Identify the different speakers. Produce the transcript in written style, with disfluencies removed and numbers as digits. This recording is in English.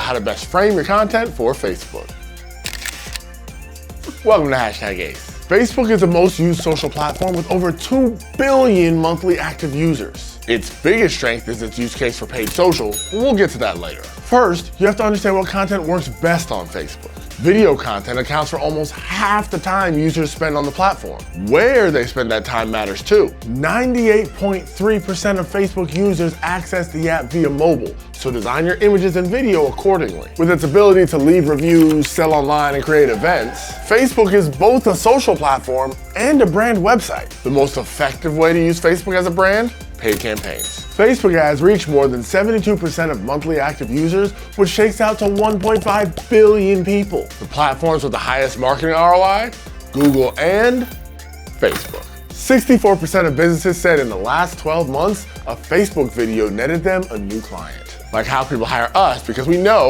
Speaker 1: how to best frame your content for Facebook. Welcome to #Ace. Facebook is the most used social platform with over 2 billion monthly active users. Its biggest strength is its use case for paid social, and we'll get to that later. First, you have to understand what content works best on Facebook. Video content accounts for almost half the time users spend on the platform. Where they spend that time matters too. 98.3% of Facebook users access the app via mobile, so design your images and video accordingly. With its ability to leave reviews, sell online, and create events, Facebook is both a social platform and a brand website. The most effective way to use Facebook as a brand? Paid campaigns. Facebook ads reach more than 72% of monthly active users, which shakes out to 1.5 billion people. The platforms with the highest marketing ROI? Google and Facebook. 64% of businesses said in the last 12 months, a Facebook video netted them a new client. Like how people hire us because we know